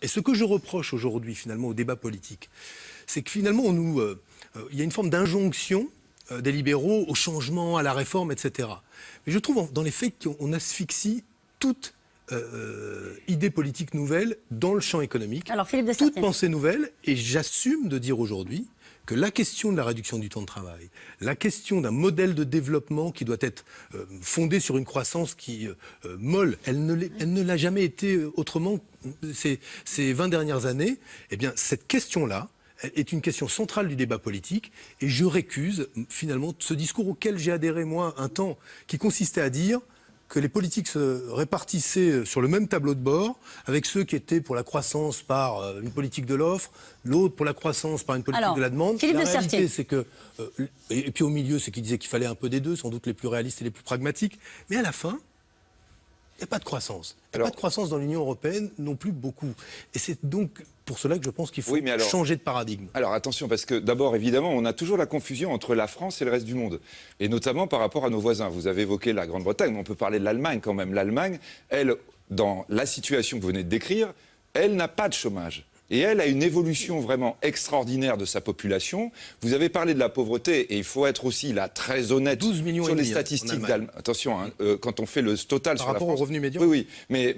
Et ce que je reproche aujourd'hui, finalement, au débat politique, c'est que finalement, il y a une forme d'injonction des libéraux au changement, à la réforme, etc. Mais je trouve, dans les faits, qu'on asphyxie toute idée politique nouvelle dans le champ économique. Alors, Philippe de toute Sertine. pensée nouvelle, et j'assume de dire aujourd'hui que la question de la réduction du temps de travail, la question d'un modèle de développement qui doit être fondé sur une croissance qui molle, elle ne l'a jamais été autrement ces 20 dernières années, eh bien cette question-là est une question centrale du débat politique, et je récuse finalement ce discours auquel j'ai adhéré moi un temps, qui consistait à dire que les politiques se répartissaient sur le même tableau de bord, avec ceux qui étaient pour la croissance par une politique de l'offre, l'autre pour la croissance par une politique de la demande. Philippe la de réalité, Sertine. c'est que... et puis au milieu, c'est qu'ils disaient qu'il fallait un peu des deux, sans doute les plus réalistes et les plus pragmatiques. Mais à la fin, il n'y a pas de croissance. Il n'y a pas de croissance dans l'Union européenne non plus beaucoup. Et c'est donc pour cela que je pense qu'il faut changer de paradigme. Alors attention, parce que d'abord, évidemment, on a toujours la confusion entre la France et le reste du monde. Et notamment par rapport à nos voisins. Vous avez évoqué la Grande-Bretagne, mais on peut parler de l'Allemagne quand même. L'Allemagne, elle, dans la situation que vous venez de décrire, elle n'a pas de chômage. Et elle a une évolution vraiment extraordinaire de sa population. Vous avez parlé de la pauvreté, et il faut être aussi là très honnête 12 millions sur et les demi, statistiques d'Allemagne. Attention, quand on fait le total par sur la France... rapport au revenu médian. Oui, mais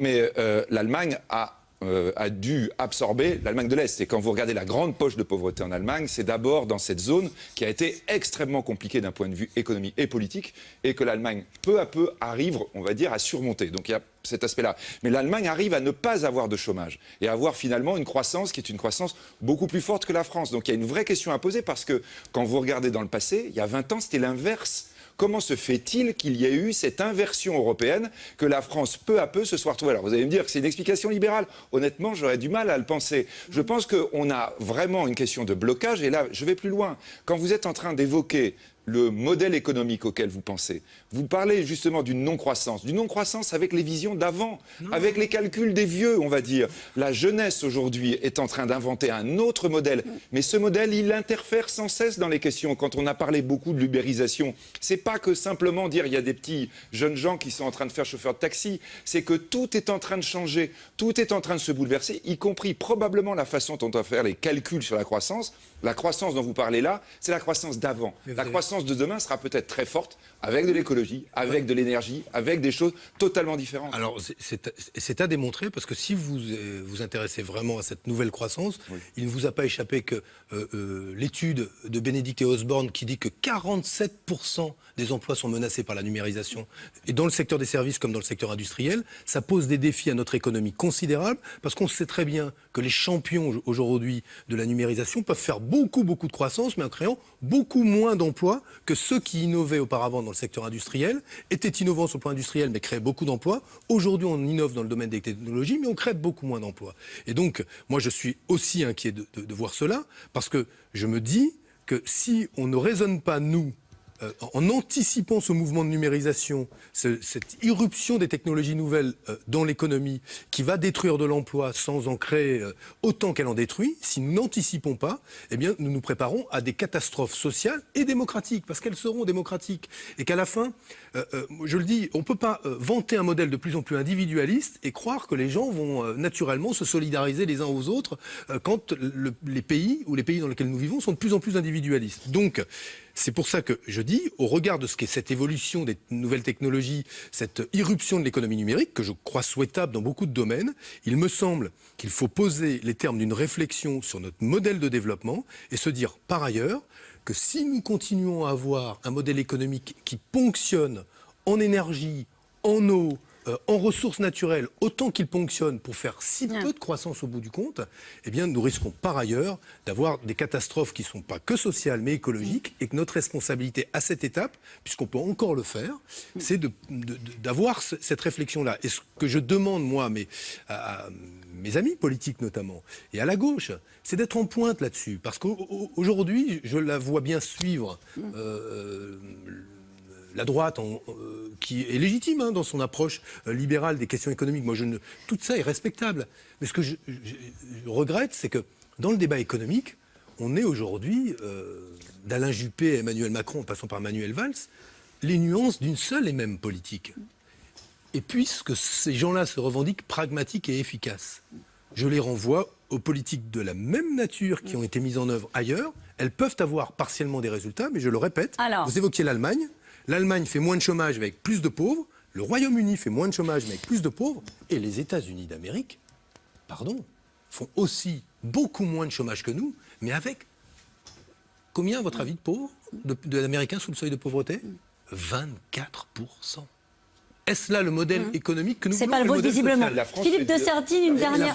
l'Allemagne a dû absorber l'Allemagne de l'Est. Et quand vous regardez la grande poche de pauvreté en Allemagne, c'est d'abord dans cette zone qui a été extrêmement compliquée d'un point de vue économique et politique, et que l'Allemagne, peu à peu, arrive, on va dire, à surmonter. Donc il y a cet aspect-là. Mais l'Allemagne arrive à ne pas avoir de chômage et à avoir finalement une croissance qui est une croissance beaucoup plus forte que la France. Donc il y a une vraie question à poser, parce que quand vous regardez dans le passé, il y a 20 ans, c'était l'inverse. Comment se fait-il qu'il y ait eu cette inversion européenne, que la France, peu à peu, se soit retrouvée? Alors vous allez me dire que c'est une explication libérale. Honnêtement, j'aurais du mal à le penser. Je pense qu'on a vraiment une question de blocage. Et là, je vais plus loin. Quand vous êtes en train d'évoquer le modèle économique auquel vous pensez, vous parlez justement d'une non-croissance avec les visions d'avant, avec les calculs des vieux, on va dire. La jeunesse aujourd'hui est en train d'inventer un autre modèle, mais ce modèle, il interfère sans cesse dans les questions. Quand on a parlé beaucoup de l'ubérisation, c'est pas que simplement dire il y a des petits jeunes gens qui sont en train de faire chauffeur de taxi, c'est que tout est en train de changer, tout est en train de se bouleverser, y compris probablement la façon dont on va faire les calculs sur la croissance. La croissance dont vous parlez là, c'est la croissance d'avant. La croissance de demain sera peut-être très forte, avec de l'écologie, avec de l'énergie, avec des choses totalement différentes. Alors, c'est à démontrer, parce que si vous vous intéressez vraiment à cette nouvelle croissance, il ne vous a pas échappé que l'étude de Bénédicte et Osborne qui dit que 47% des emplois sont menacés par la numérisation, et dans le secteur des services comme dans le secteur industriel, ça pose des défis à notre économie considérables, parce qu'on sait très bien que les champions aujourd'hui de la numérisation peuvent faire beaucoup de croissance, mais en créant beaucoup moins d'emplois que ceux qui innovaient auparavant dans le secteur industriel, étaient innovants sur le plan industriel, mais créaient beaucoup d'emplois. Aujourd'hui, on innove dans le domaine des technologies, mais on crée beaucoup moins d'emplois. Et donc, moi, je suis aussi inquiet de voir cela, parce que je me dis que si on ne raisonne pas, nous, en anticipant ce mouvement de numérisation, cette irruption des technologies nouvelles dans l'économie qui va détruire de l'emploi sans en créer autant qu'elle en détruit, si nous n'anticipons pas, eh bien, nous nous préparons à des catastrophes sociales et démocratiques, parce qu'elles seront démocratiques. Et qu'à la fin, je le dis, on ne peut pas vanter un modèle de plus en plus individualiste et croire que les gens vont naturellement se solidariser les uns aux autres quand les pays dans lesquels nous vivons sont de plus en plus individualistes. Donc, c'est pour ça que je dis, au regard de ce qu'est cette évolution des nouvelles technologies, cette irruption de l'économie numérique, que je crois souhaitable dans beaucoup de domaines, il me semble qu'il faut poser les termes d'une réflexion sur notre modèle de développement et se dire, par ailleurs, que si nous continuons à avoir un modèle économique qui ponctionne en énergie, en eau, en ressources naturelles, autant qu'il ponctionne pour faire si peu de croissance au bout du compte, eh bien, nous risquons par ailleurs d'avoir des catastrophes qui ne sont pas que sociales, mais écologiques, et que notre responsabilité à cette étape, puisqu'on peut encore le faire, c'est d'avoir cette réflexion-là. Et ce que je demande, moi, à mes amis politiques notamment, et à la gauche, c'est d'être en pointe là-dessus. Parce qu'aujourd'hui, je la vois bien suivre la droite, qui est légitime dans son approche libérale des questions économiques. Moi, tout ça est respectable. Mais ce que je regrette, c'est que dans le débat économique, on est aujourd'hui, d'Alain Juppé à Emmanuel Macron, en passant par Manuel Valls, les nuances d'une seule et même politique. Et puisque ces gens-là se revendiquent pragmatiques et efficaces, je les renvoie aux politiques de la même nature qui ont été mises en œuvre ailleurs. Elles peuvent avoir partiellement des résultats, mais je le répète, vous évoquiez l'Allemagne. L'Allemagne fait moins de chômage mais avec plus de pauvres. Le Royaume-Uni fait moins de chômage mais avec plus de pauvres. Et les États-Unis d'Amérique, font aussi beaucoup moins de chômage que nous, mais avec combien, à votre avis, de pauvres, d'Américains sous le seuil de pauvreté ? 24%. Est-ce là le modèle économique que nous voulons ? C'est pas le vôtre, visiblement. La France Philippe de Sertine, une dernière...